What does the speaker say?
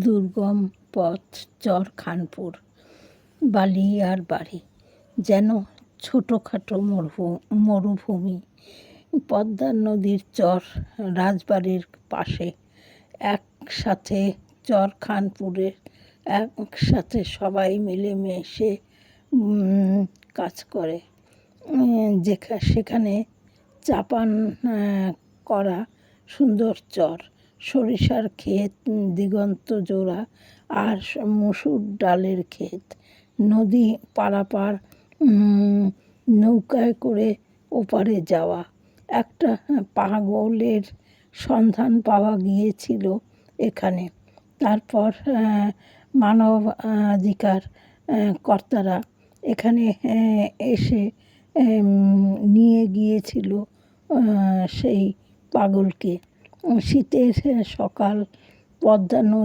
দুর্গম পথ, চর খানপুর, বালি আর বাড়ি, যেন ছোটোখাটো মরুভূমি। পদ্মা নদীর চর রাজবাড়ির পাশে। একসাথে চর খানপুরের একসাথে সবাই মিলেমিশে কাজ করে। সেখানে চাপান করা সুন্দর চর, সরিষার ক্ষেত দিগন্ত জোড়া আর মসুর ডালের ক্ষেত। নদী পারাপার, নৌকায় করে ওপারে যাওয়া। একটা পাগলের সন্ধান পাওয়া গিয়েছিল এখানে। তারপর মানবাধিকার কর্তারা এখানে এসে নিয়ে গিয়েছিল সেই পাগলকে। শীতের সকাল, পদ্মা